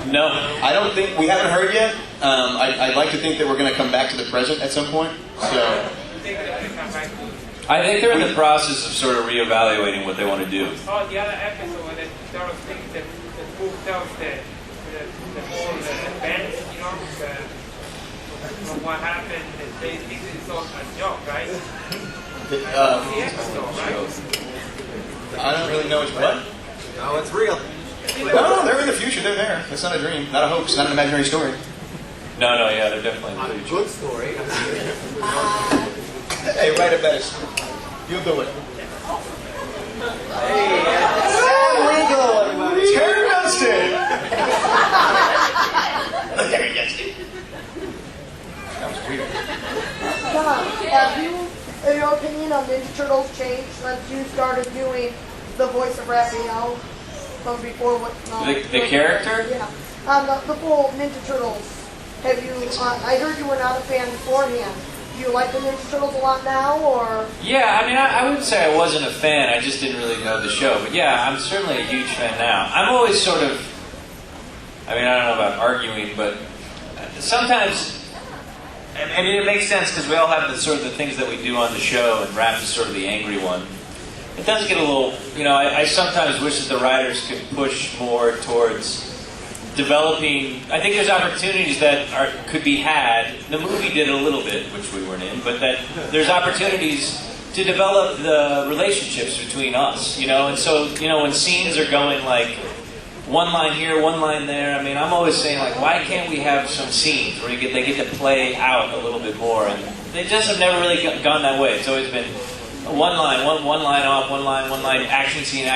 No. I don't think, we haven't heard yet. I'd like to think that we're going to come back to the present at some point. So. I think they're in the process of sort of reevaluating what they want to do. Oh, the other episode when they sort of think that the book tells the whole event, you know, what happened, they think it's all a joke, right? The episode, right? I don't really know what. No, it's real. No, they're in the future. They're there. It's not a dream, not a hoax, not an imaginary story. No, yeah, they're definitely in the future. Good story. Hey, write it best. You'll do it. Hey, Sam Regal, everybody. Terry Dunstan. Terry Dunstan. That was weird. Have you, in your opinion, on Ninja Turtles changed since you started doing the voice of Raphael from before? The character? Yeah. The full Ninja Turtles. Have you? I heard you were not a fan beforehand. Do you like the Ninja Turtles a lot now, or? Yeah, I mean, I wouldn't say I wasn't a fan. I just didn't really know the show. But yeah, I'm certainly a huge fan now. I'm always sort of, I mean, I don't know about arguing, but sometimes, I mean, it makes sense because we all have the sort of the things that we do on the show, and Raph is sort of the angry one. It does get a little, you know, I sometimes wish that the writers could push more towards developing. I think there's opportunities that could be had. The movie did a little bit, which we weren't in, but that there's opportunities to develop the relationships between us, you know. And so, you know, when scenes are going like one line here, one line there, I mean, I'm always saying like, why can't we have some scenes where they get to play out a little bit more? And they just have never really gone that way. It's always been one line off, one line, action scene,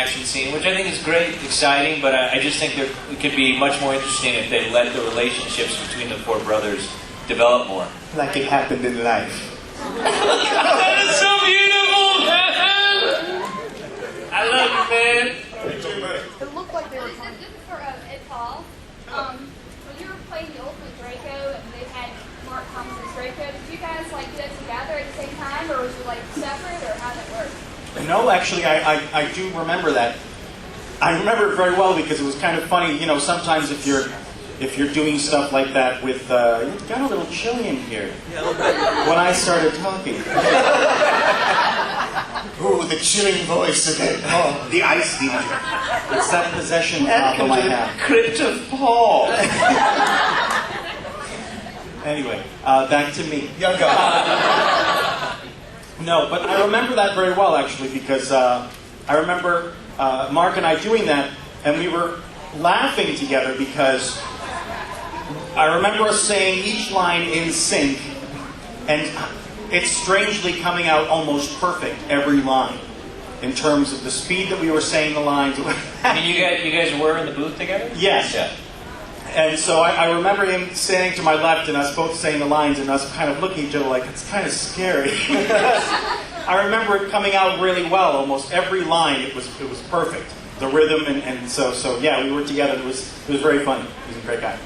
which I think is great, exciting, but I just think it could be much more interesting if they let the relationships between the four brothers develop more. Like it happened in life. That is so beautiful, man! I love you, man. It looked like they were. This is for Ed Paul. When you were playing the Ultimate Draco and they had Mark Thompson's Draco, did you guys like do that together at the same time, or was it like separate, or how did it work? No, actually, I do remember that. I remember it very well because it was kind of funny. You know, sometimes if you're doing stuff like that with, it got a little chilly in here. Yeah, a little bit. When I started talking. Ooh, the chilling voice again. Oh, The ice demon. It's that possession problem I have. Crypt of Paul. Anyway, back to me. young guy. No, but I remember that very well, actually, because I remember Mark and I doing that, and we were laughing together because I remember us saying each line in sync, and it's strangely coming out almost perfect, every line, in terms of the speed that we were saying the lines. I mean, you guys were in the booth together? Yes. Yeah. And so I remember him standing to my left and us both saying the lines and us kind of looking at each other like, it's kind of scary. I remember it coming out really well. Almost every line, it was perfect. The rhythm and so yeah, we were together. It was very fun. He was a great guy.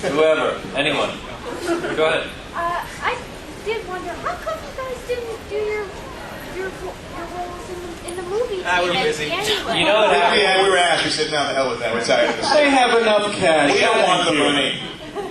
Whoever. Anyone. Go ahead. I did wonder, how come you guys didn't do your roles in the movie? We were busy. Anyway. You know what happened? Yeah, we were asked. We said, no, the hell with that. We're tired of this. They have enough cash. We don't want the money.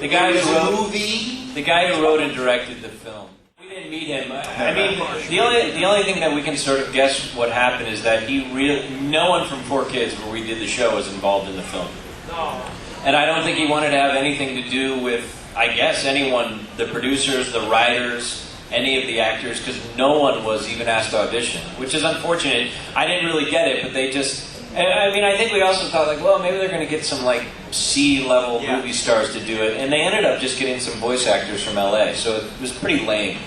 The guy It's who a wrote movie. the guy who wrote and directed the film. We didn't meet him. I mean, the only thing that we can sort of guess what happened is that no one from 4Kids, where we did the show, was involved in the film. No. And I don't think he wanted to have anything to do with, I guess, anyone, the producers, the writers, any of the actors, because no one was even asked to audition, which is unfortunate. I didn't really get it, but they just... I mean, I think we also thought, like, well, maybe they're going to get some, like, C-level movie stars to do it, and they ended up just getting some voice actors from L.A., so it was pretty lame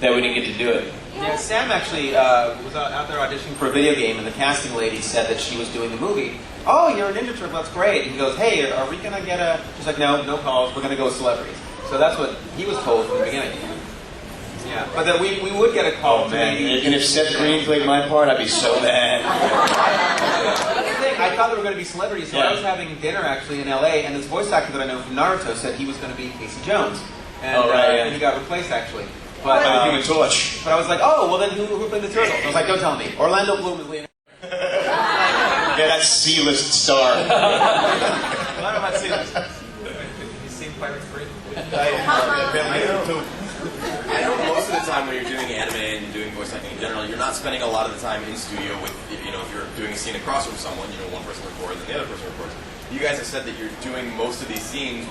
that we didn't get to do it. Yeah, Sam actually was out there auditioning for a video game, and the casting lady said that she was doing the movie. Oh, you're a Ninja Turtle, that's great. And he goes, hey, are we going to get a... She's like, no calls, we're going to go with celebrities. So that's what he was told from the beginning. Yeah, but then we would get a call. Oh, man. And if Seth Green played my part, I'd be so mad. I thought they were going to be celebrities, so I was having dinner actually in LA, and this voice actor that I know from Naruto said he was going to be Casey Jones. And, and he got replaced actually. But the Human Torch. But I was like, oh, well then who played the turtle? I was like, don't tell me. Orlando Bloom is Leonardo. Yeah, Yeah, that's C-list star. Well, I don't know about C-list. You seem quite free. I know most of the time when you're doing anime and you're doing voice acting in general, you're not spending a lot of the time in studio with, if you're doing a scene across from someone, one person records and the other person records. You guys have said that you're doing most of these scenes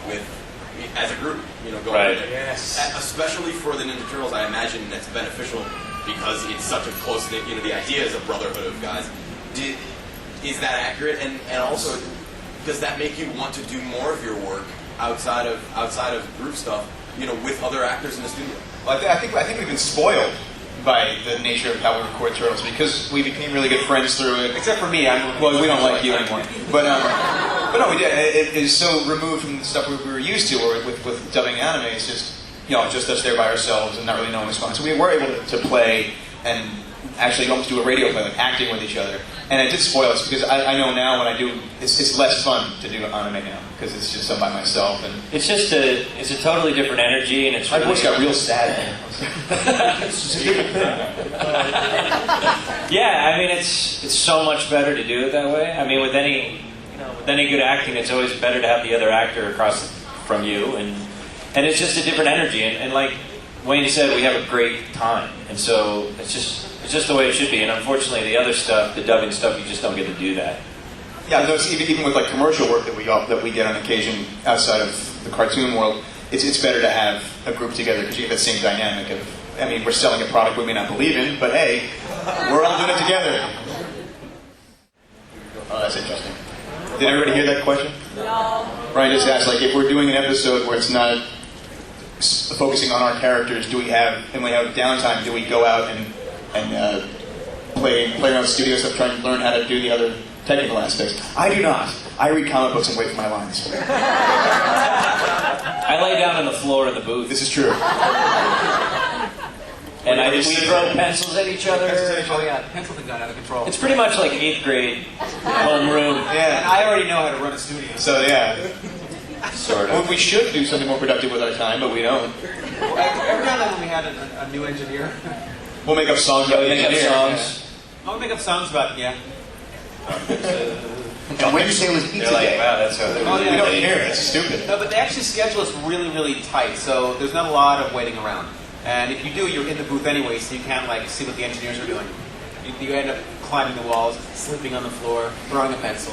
as a group, going Right. in there. Yes. Especially for the Ninja Turtles, I imagine that's beneficial because it's such a close-knit, the idea is a brotherhood of guys. Is that accurate? And also, does that make you want to do more of your work outside of group stuff, with other actors in the studio? Well, I think we've been spoiled by the nature of how we record Turtles because we became really good friends through it. Except for me, Well, we don't like you anymore. But no, we did. It is so removed from the stuff we were used to, or with dubbing anime. It's just just us there by ourselves and not really knowing what's going on. So we were able to play and actually almost do a radio play, like acting with each other. And it did spoil us because I know now when I do, it's less fun to do anime now because it's just by myself. And It's just it's a totally different energy, and it's my really, voice got real sad. yeah. I mean, it's so much better to do it that way. I mean, with any good acting, it's always better to have the other actor across from you, and it's just a different energy. And like Wayne said, we have a great time, and so it's just the way it should be. And unfortunately, the other stuff, the dubbing stuff, you just don't get to do that. Yeah, no, even with like commercial work that we get on occasion outside of the cartoon world, it's better to have a group together because you get that same dynamic of, we're selling a product we may not believe in, but hey, we're all doing it together. Oh, that's interesting. Did everybody hear that question? No. Brian just asked, like, if we're doing an episode where it's not focusing on our characters, when we have downtime, do we go out and play around studio stuff, trying to learn how to do the other technical aspects? I do not. I read comic books and wait for my lines. I lay down on the floor in the booth, This is true. and we throw pencils at each other. Oh yeah, the pencil thing got out of control. It's pretty much like 8th grade homeroom. And Yeah. I already know how to run a studio. So yeah, Sort well, of. we should do something more productive with our time, but we don't. Every now and then when we had a new engineer, We'll make up songs about the Make up engineer. songs. I would make up songs about And when you say it was They're pizza like, day, wow, that's how they Oh, we yeah. don't care. It's stupid. No, but they actually schedule us really, really tight, so there's not a lot of waiting around. And if you do, you're in the booth anyway, so you can't see what the engineers are doing. You end up climbing the walls, sleeping on the floor, throwing a pencil.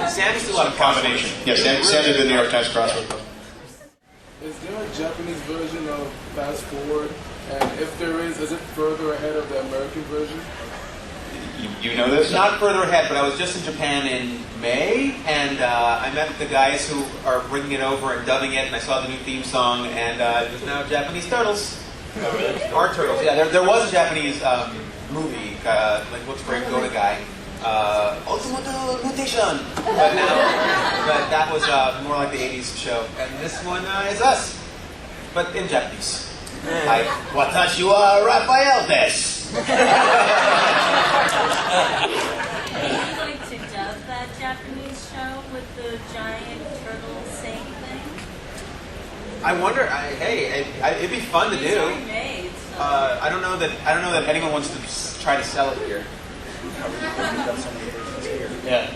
Sam used to do a lot of Combination. Yeah, Sam did the New York Times crossword. Is there a Japanese version of Fast Forward? And if there is it further ahead of the American version? You know this? Not further ahead, but I was just in Japan in May, and I met with the guys who are bringing it over and dubbing it, and I saw the new theme song, and there's now Japanese turtles. Our turtles. Yeah, there was a Japanese movie, like looks for a Goda guy, Ultimate Mutation. But that was more like the 80s show, and this one is us, but in Japanese. Like, Watashi wa Raphael desu. Would you like to dub that Japanese show with the giant turtle saying thing? I wonder. It'd be fun to It's do. already made, so. I don't know that anyone wants to try to sell it here. Yeah.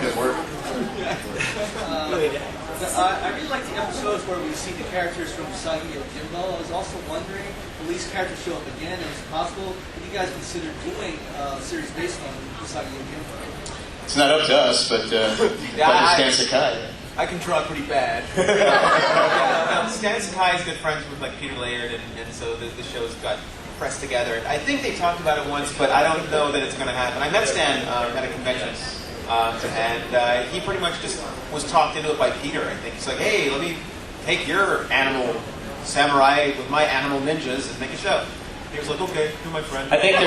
Good work. I really like the episodes where we see the characters from Usagi or Jimbo. I was also wondering, if these characters show up again, and it's possible, would you guys consider doing a series based on Usagi and Jimbo? It's not up to us, but Stan Sakai. I can draw pretty bad. Stan Sakai is good friends with Peter Laird, and so the show's got pressed together. I think they talked about it once, but I don't know that it's going to happen. I met Stan at a convention. And he pretty much just was talked into it by Peter, I think. He's like, hey, let me take your animal samurai with my animal ninjas and make a show. He was like, okay, you're my friend. I think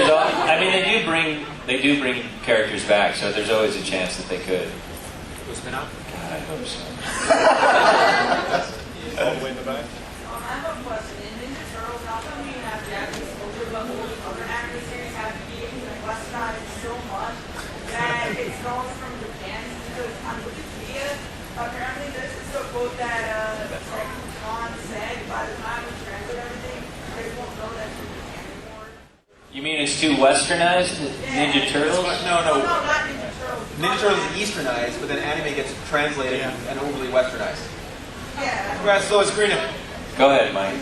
they do bring characters back, so there's always a chance that they could. Do a spin-off? God, I hope so. All the way in the back. I have a question. In Ninja Turtles, how come you have Japanese culture, but all the other anime series have to be westernized so much that it's known from Japan? Because on Wikipedia, apparently this is the quote that Khan said. By the time we translate everything, they won't know that's from Japan anymore. You mean it's too westernized, Ninja Turtles? No, No, not Ninja Turtles. Ninja Turtles is easternized, but then anime gets translated and overly westernized. Yeah. Grass is always greener. Go ahead, Mike.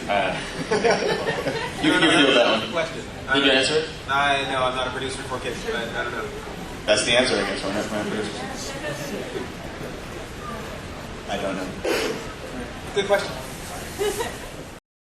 You can deal with that one. Question. Did you answer it? No, I'm not a producer for kids, but I don't know. That's the answer, I guess. We're not producers. I don't know. Good question.